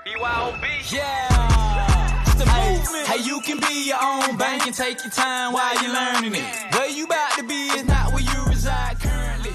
BYOB. Yeah, it's the movement. Hey, you can be your own bank and take your time while you're learning it. Where you about to be is not where you reside currently.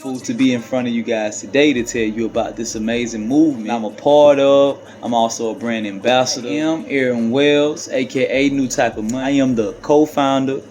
Fools to be in front of you guys today to tell you about this amazing movement I'm a part of. I'm also a brand ambassador. I am Aaron Wells, aka New Type of Money. I am the co-founder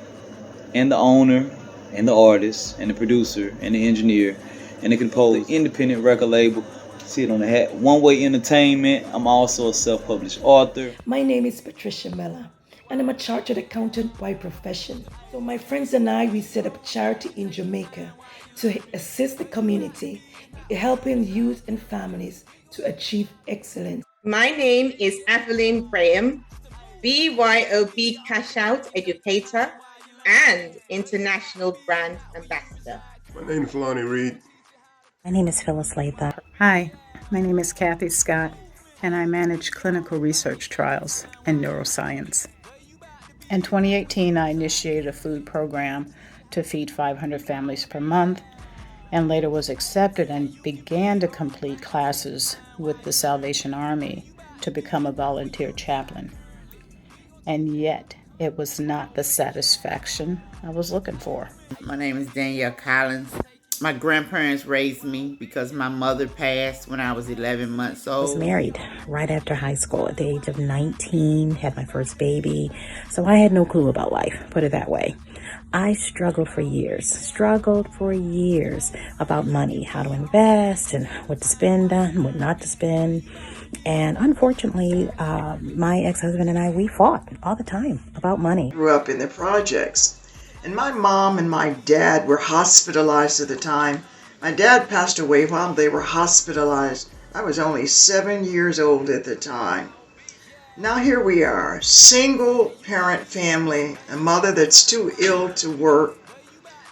and the owner and the artist and the producer and the engineer and the composer, the independent record label. See it on the hat. One Way Entertainment. I'm also a self-published author. My name is Patricia Miller, and I'm a chartered accountant by profession. So my friends and I, we set up a charity in Jamaica to assist the community, helping youth and families to achieve excellence. My name is Evelyn Graham, BYOB Cashout educator and international brand ambassador. My name is Lonnie Reed. My name is Phyllis Latha. Hi, my name is Kathy Scott, and I manage clinical research trials and neuroscience. In 2018, I initiated a food program to feed 500 families per month, and later was accepted and began to complete classes with the Salvation Army to become a volunteer chaplain. And yet, it was not the satisfaction I was looking for. My name is Danielle Collins. My grandparents raised me because my mother passed when I was 11 months old. I was married right after high school at the age of 19, had my first baby, so I had no clue about life, put it that way. I struggled for years about money, how to invest and what to spend on, what not to spend. And unfortunately, my ex-husband and I, we fought all the time about money. Grew up in the projects. And my mom and my dad were hospitalized at the time. My dad passed away while they were hospitalized. I was only 7 years old at the time. Now here we are, single parent family, a mother that's too ill to work.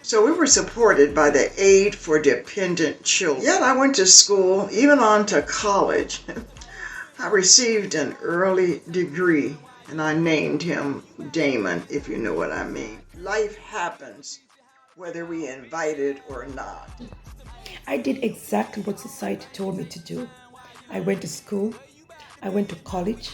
So we were supported by the Aid for Dependent Children. Yet I went to school, even on to college. I received an early degree, and I named him Damon, if you know what I mean. Life happens, whether we invite it or not. I did exactly what society told me to do. I went to school, I went to college,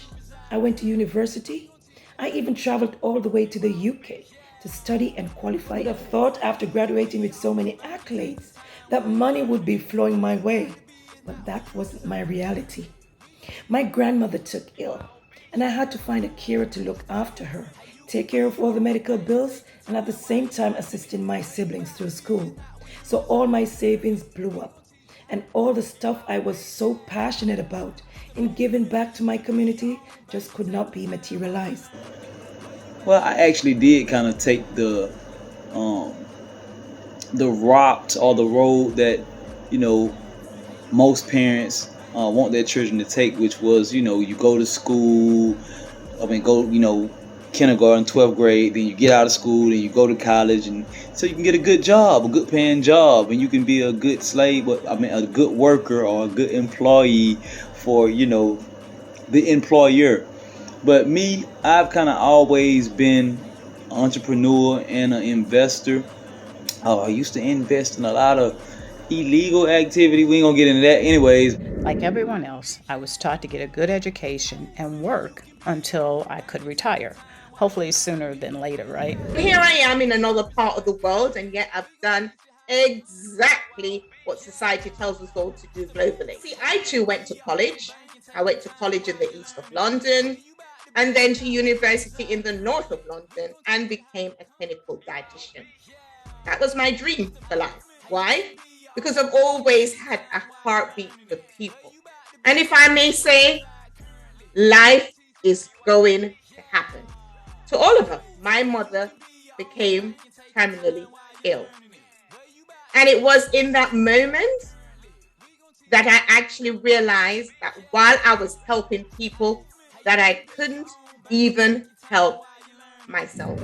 I went to university. I even traveled all the way to the UK to study and qualify. I would have thought after graduating with so many accolades that money would be flowing my way, but that wasn't my reality. My grandmother took ill, and I had to find a carer to look after her, take care of all the medical bills, and at the same time assisting my siblings through school. So all my savings blew up, and all the stuff I was so passionate about in giving back to my community just could not be materialized. Well, I actually did kind of take the route or the road that, most parents want their children to take, which was, you go to school, kindergarten, 12th grade, then you get out of school and you go to college, and so you can get a good job, a good paying job, and you can be a good slave, a good worker or a good employee for, the employer. But me, I've kind of always been an entrepreneur and an investor. I used to invest in a lot of illegal activity. We ain't gonna get into that anyways. Like everyone else, I was taught to get a good education and work until I could retire. Hopefully sooner than later, right? Here I am in another part of the world, and yet I've done exactly what society tells us all to do globally. See, I too went to college. I went to college in the east of London, and then to university in the north of London, and became a clinical dietitian. That was my dream for life. Why? Because I've always had a heartbeat for people. And if I may say, life is going to happen. To all of us, my mother became terminally ill. And it was in that moment that I actually realized that while I was helping people, that I couldn't even help myself.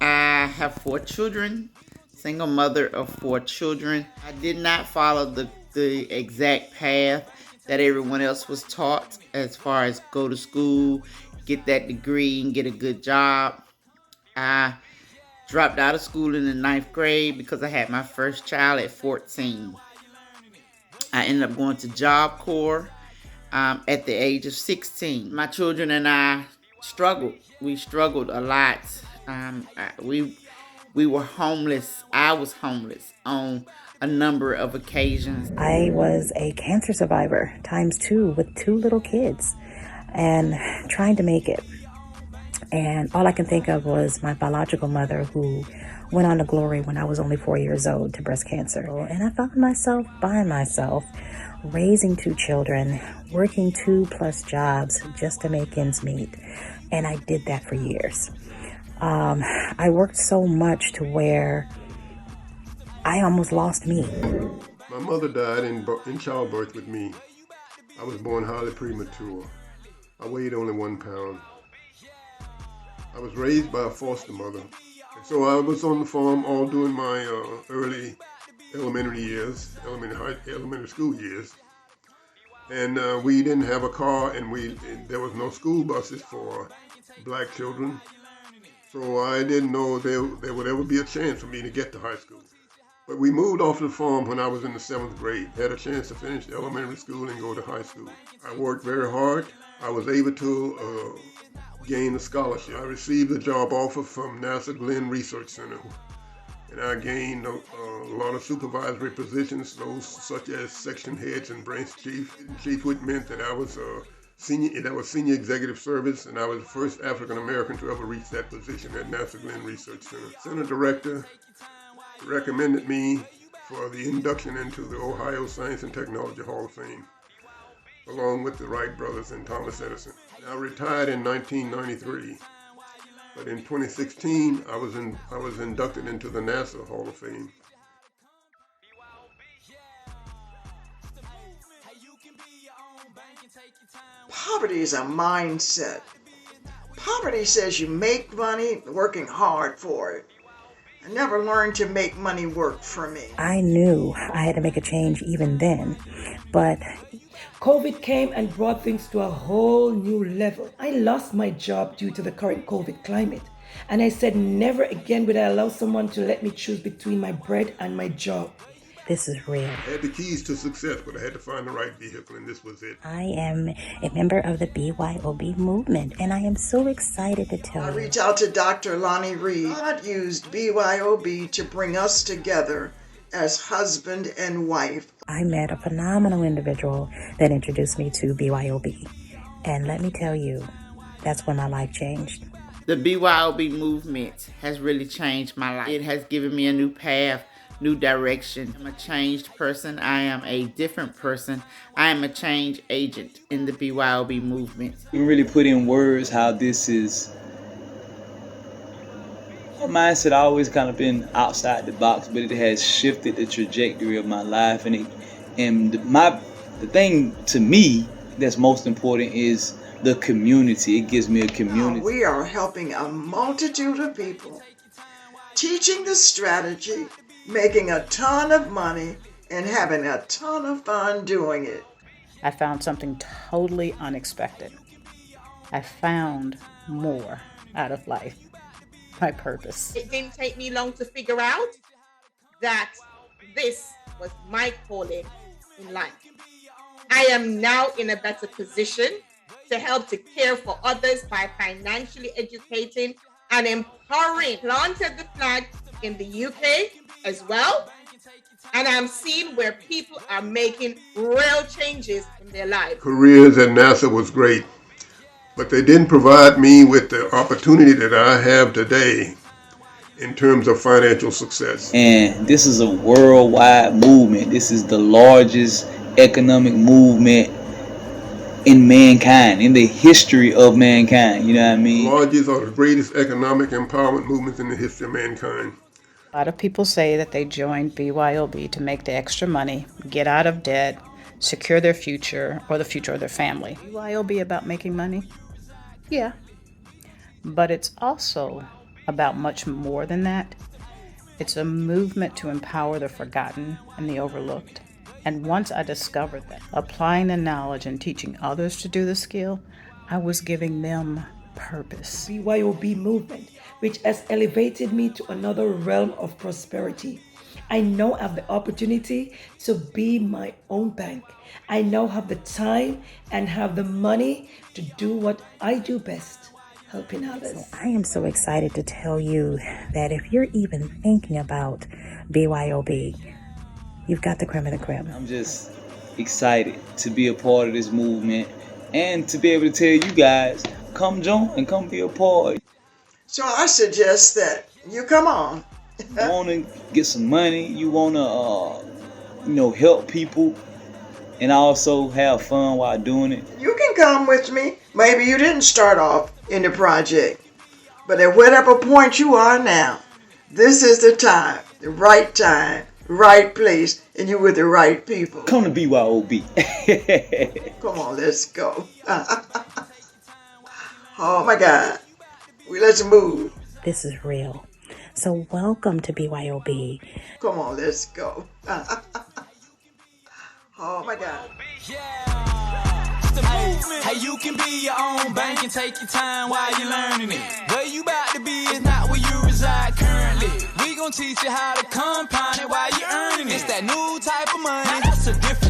I have 4 children, single mother of 4 children. I did not follow the exact path that everyone else was taught as far as go to school, get that degree, and get a good job. I dropped out of school in the 9th grade because I had my first child at 14. I ended up going to Job Corps. at the age of 16. My children and I struggled. We struggled a lot. We were homeless. I was homeless on a number of occasions. I was a cancer survivor ×2 with 2 little kids and trying to make it. And all I can think of was my biological mother, who went on to glory when I was only 4 years old to breast cancer. And I found myself by myself, raising 2 children, working 2+ jobs just to make ends meet. And I did that for years. I worked so much to where I almost lost me. My mother died in childbirth with me. I was born highly premature. I weighed only 1 pound. I was raised by a foster mother. And so I was on the farm all during my early elementary years, elementary school years. And we didn't have a car, and there was no school buses for black children. So I didn't know there would ever be a chance for me to get to high school. But we moved off the farm when I was in the 7th grade, had a chance to finish elementary school and go to high school. I worked very hard. I was able to gain a scholarship. I received a job offer from NASA Glenn Research Center, and I gained a lot of supervisory positions, those such as section heads and branch chief. Chief, which meant that I was senior executive service, and I was the first African American to ever reach that position at NASA Glenn Research Center. Center director recommended me for the induction into the Ohio Science and Technology Hall of Fame, along with the Wright brothers and Thomas Edison. I retired in 1993, but in 2016 I was inducted into the NASA Hall of Fame. Poverty is a mindset. Poverty says you make money working hard for it. I never learned to make money work for me. I knew I had to make a change even then, but COVID came and brought things to a whole new level. I lost my job due to the current COVID climate. And I said never again would I allow someone to let me choose between my bread and my job. this is real. I had the keys to success, but I had to find the right vehicle, and this was it. I am a member of the BYOB movement, and I am so excited to tell I you. reached out to Dr. Lonnie Reed. God used BYOB to bring us together as husband and wife. I met a phenomenal individual that introduced me to BYOB. And let me tell you, that's when my life changed. The BYOB movement has really changed my life. It has given me a new path, new direction. I'm a changed person. I am a different person. I am a change agent in the BYOB movement. You can really put in words how this is. My mindset always kind of been outside the box, but it has shifted the trajectory of my life. And the thing to me that's most important is the community. It gives me a community. We are helping a multitude of people, teaching the strategy, making a ton of money, and having a ton of fun doing it. I found something totally unexpected. I found more out of life. My purpose. It didn't take me long to figure out that this was my calling in life. I am now in a better position to help to care for others by financially educating and empowering. Planted the flag in the UK as well, and I'm seeing where people are making real changes in their lives. Careers at NASA was great, but they didn't provide me with the opportunity that I have today in terms of financial success. And this is a worldwide movement. This is the largest economic movement in mankind, in the history of mankind. You know what I mean? Largest or the greatest economic empowerment movements in the history of mankind. A lot of people say that they joined BYOB to make the extra money, get out of debt, secure their future or the future of their family. BYOB about making money? Yeah. But it's also about much more than that. It's a movement to empower the forgotten and the overlooked. And once I discovered that, applying the knowledge and teaching others to do the skill, I was giving them purpose. BYOB movement, which has elevated me to another realm of prosperity. I now have the opportunity to be my own bank. I now have the time and have the money to do what I do best, helping others. I am so excited to tell you that if you're even thinking about BYOB, you've got the creme of the creme. I'm just excited to be a part of this movement and to be able to tell you guys, come join and come be a part. So I suggest that you come on. You want to get some money, you want to, help people and also have fun while doing it. You can come with me. Maybe you didn't start off in the project, but at whatever point you are now, this is the time, right place, and you're with the right people. Come to BYOB. Come on, let's go. Oh my God. Let's move. This is real. So welcome to BYOB. Come on, let's go. Oh my God. Hey, you can be your own bank and take your time while you're learning it. Where you about to be is not where you reside currently. We gon' teach you how to compound it while you're earning it. It's that new type of money. That's a different